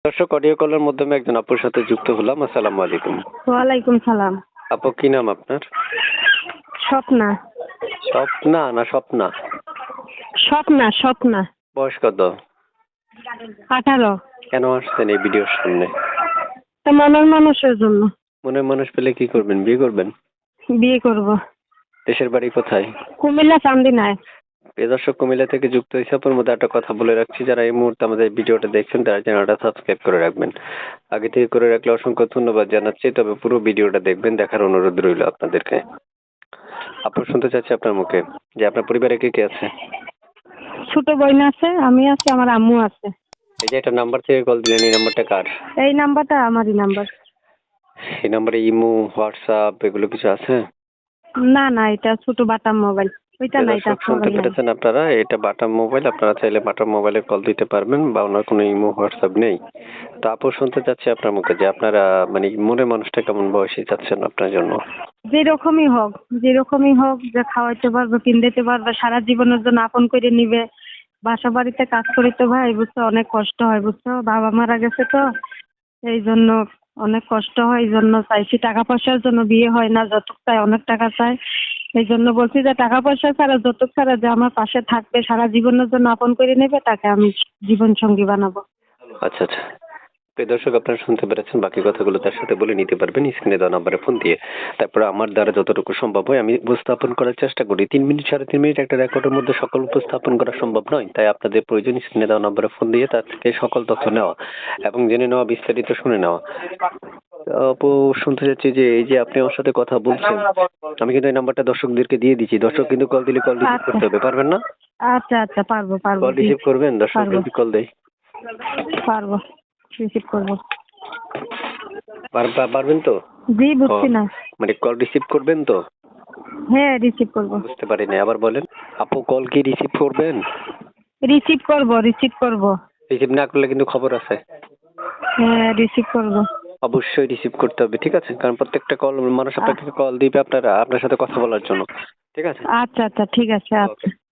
দর্শক, অডিও কলের মাধ্যমে একজন আপুর সাথে যুক্ত হলাম। আসসালামু আলাইকুম। ওয়ালাইকুম সালাম। আপু, কি নাম আপনার? স্বপ্না। স্বপ্না না স্বপ্না? স্বপ্না স্বপ্না। বয়স কত? 18। কেন আসছেন এই ভিডিওর সামনে? তা মনের মানুষের জন্য। মনের মানুষ পেলে কি করবেন? বিয়ে করবেন? বিয়ে করব। দেশের বাড়ি কোথায়? কুমিল্লা চান্দিনায়। প্রিয় দর্শক, কুমিল্লা থেকে যুক্ত হয়েছে। আপুর মধ্যে একটা কথা বলে রাখছি, যারা এই মুহূর্তে আমাদের ভিডিওটা দেখছেন তারা চ্যানেলটা সাবস্ক্রাইব করে রাখবেন। আগে থেকে করে রাখলে অসংখ্য ধন্যবাদ জানাচ্ছি। তবে পুরো ভিডিওটা দেখবেন, দেখার অনুরোধ রইল আপনাদেরকে। আপু, শুনতে চাচ্ছি আপনার মুখে যে আপনার পরিবারে কে কে আছে? ছোট বোন আছে, আমি আছি, আমার আম্মু আছে। এই যে একটা নাম্বার থেকে কল দিলেন, এই নাম্বারটা কার? এই নাম্বারটা আমারই নাম্বার। এই নাম্বারে ইমো, হোয়াটসঅ্যাপ এগুলো কিছু আছে? না না, এটা ছোট বাটাম মোবাইল। ওইটা না, এটা দর্শক, শুনতে মোবাইল নাই। পেরেছেন আপনারা, এটা বাটাম মোবাইল। আপনারা চাইলে বাটাম মোবাইলে কল দিতে পারবেন, বা ওনার কোনো ইমো হোয়াটসঅ্যাপ নেই। তো আপু, শুনতে চাচ্ছি আপনার মুখে যে আপনারা মানে মনের মানুষটা কেমন বয়সী চাচ্ছেন আপনার জন্য? যেরকমই হোক, যে খাওয়াইতে পারবে, কিনতে পারবে, সারা জীবনের জন্য আপন করে নিবে। বাসা বাড়িতে কাজ করি তো ভাই, বুঝছো, অনেক কষ্ট হয়, বুঝছো, বাবা মারা গেছে তো এই জন্য অনেক কষ্ট হয়। এই জন্য চাইছি, টাকা পয়সার জন্য বিয়ে হয় না, যতটুক চাই অনেক টাকা চাই। এই জন্য বলছি যে টাকা পয়সা ছাড়া, যতটুক ছাড়া, যে আমার পাশে থাকবে, সারা জীবনের জন্য আপন করে নেবে, তাকে আমি জীবন সঙ্গী বানাবো। আচ্ছা আচ্ছা। প্রিয় দর্শক, আপনারা শুনতে পেরেছেন। বাকি কথাগুলো তার সাথে বলে নিতে পারবেন স্ক্রিনে দেওয়া নাম্বারে ফোন দিয়ে। তারপরে আমার দ্বারা যতটুকু সম্ভব হয় আমি উপস্থাপন করার চেষ্টা করি। 3 মিনিট 3.5 মিনিট একটা রেকর্ডের মধ্যে সকল উপস্থাপন করা সম্ভব নয়, তাই আপনাদের প্রয়োজন স্ক্রিনে দেওয়া নাম্বারে ফোন দিয়ে তার থেকে সকল তথ্য নেওয়া এবং জেনে নেওয়া, বিস্তারিত শুনে নেওয়া। আপু, শুনতে চাচ্ছি যে এই যে আপনি আমার সাথে কথা বলছেন, আমি কিন্তু এই নাম্বারটা দর্শকদেরকে দিয়ে দিচ্ছি। দর্শক কিন্তু কল দিলে কল রিসিভ আচ্ছা করতে হবে, পারবেন না? আচ্ছা আচ্ছা, পারবো পারবো, কল রিসিভ করবেন দর্শক পারবো যদি কল দেয়? পারবো, রিসিভ করবো। পারবেন তো? জি, বুঝছি না। মানে কল রিসিভ করবেন তো? হ্যাঁ, রিসিভ করবো। বুঝতে পারিনি, আবার বলেন। আপু, কল কি রিসিভ করবেন? রিসিভ করবো, রিসিভ করবো। রিসিভ না করলে কিন্তু খবর আছে। হ্যাঁ, রিসিভ করবো। অবশ্যই রিসিভ করতে হবে, ঠিক আছে? কারণ প্রত্যেকটা কল মানুষ আপনাকে কল দিবে আপনার সাথে কথা বলার জন্য, ঠিক আছে? আচ্ছা আচ্ছা, ঠিক আছে, আচ্ছা।